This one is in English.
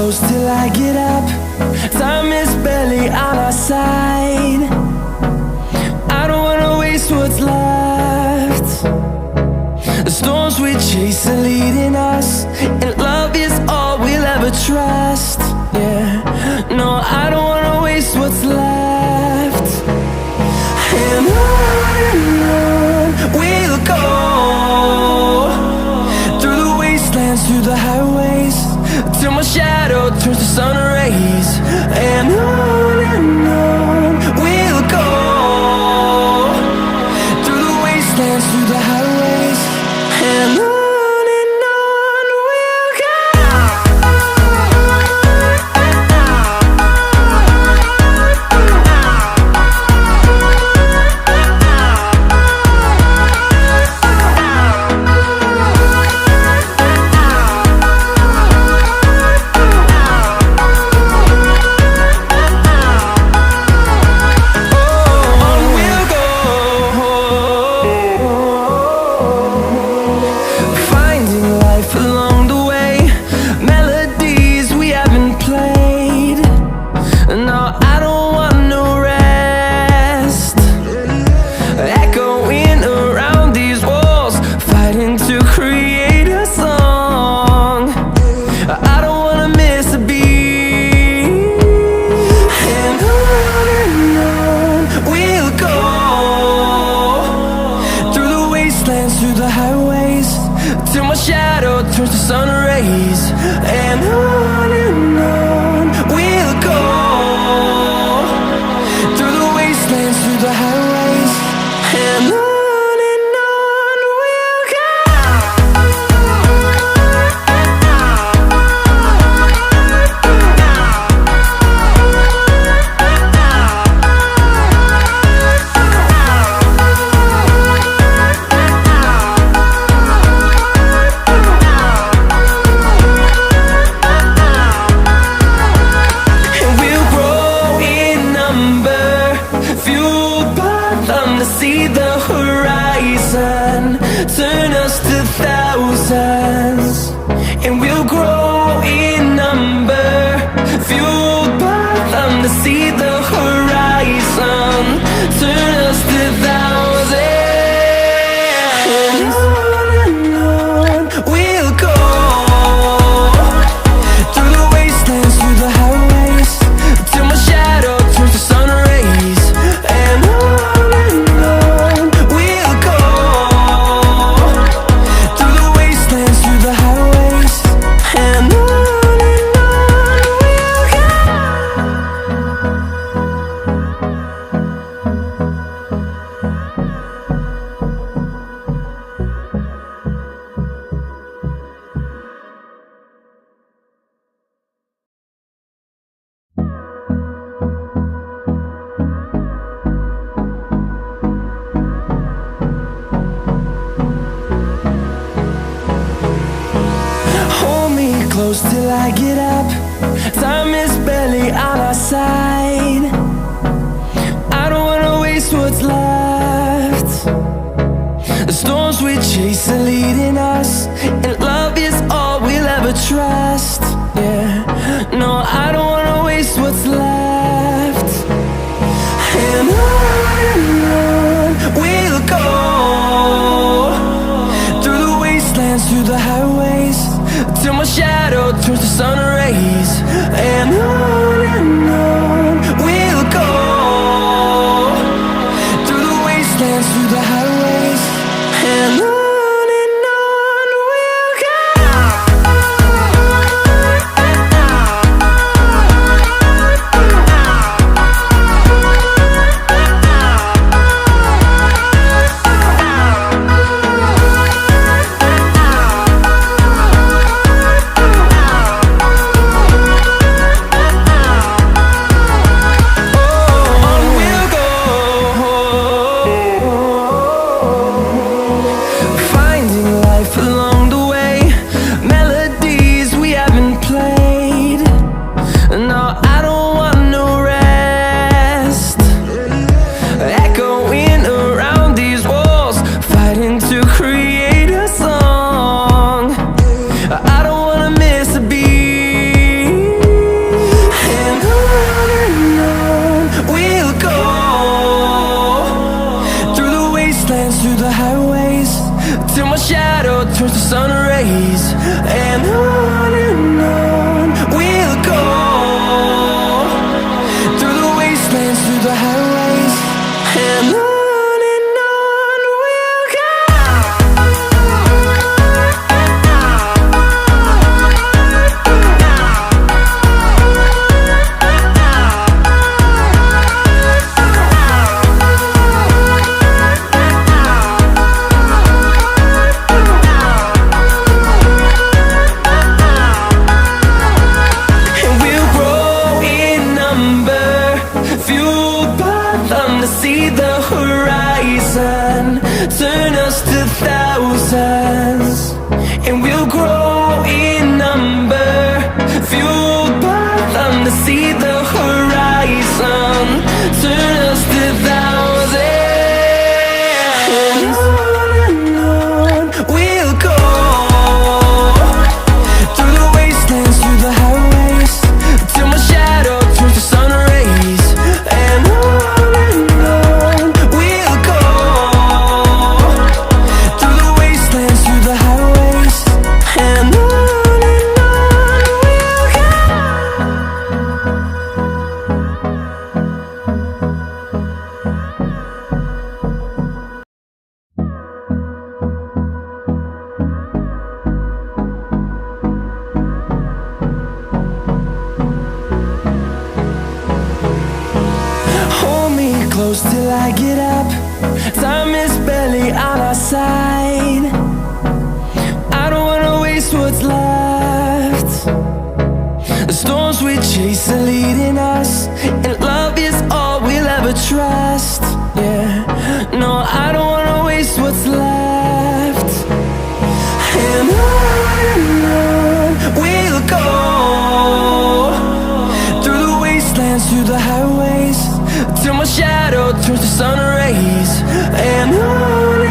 close till I get up. Time is barely on our side. I don't wanna waste what's left. The storms we chase are leading us, and love is all we'll ever trust. Yeah, no, I don't wanna waste what's left. And on we'll go, through the wastelands, through the highways, till my shadow turns to sun rays. And on we'll go, through the wastelands, through the highways, and on we'll go. Through the highways, till my shadow turns to sun rays. And on we'll go, through the wastelands, through the highways, and on we'll go. See the horizon, turn us to thousands, and we'll grow in number, fueled by them. To see the horizon, turn us to thousands, and on we'll go, through the wastelands, through the highways, till my shadow turns to sun rays. And close till I get up. Time is barely on our side. I don't wanna waste what's left. The storms we chase are leading us, and love is all we'll ever trust. Yeah, no, I don't wanna waste what's left. And on we'll go, through the wastelands, through the highways, till my shadow turns to sun rays. And on we'll go, through the wastelands, through the highways, and on we'll go. till my shadow turns to sun rays. And on we'll go, through the wastelands, through the highways, and on we'll go. See the horizon turn us to thousands, and we'll grow in number, fueled by them to see the horizon turn us to thousands. And on we'll go, through the wastelands, through the highways, till my shadow turns to sun rays. And close till I get up. Time is barely on our side. I don't wanna waste what's left. The storms we chase are leading us, and love is all we'll ever trust. Yeah, no, I don't wanna waste what's left. And on we'll go, through the wastelands, through the highways, till my shadow turns to sun rays. And on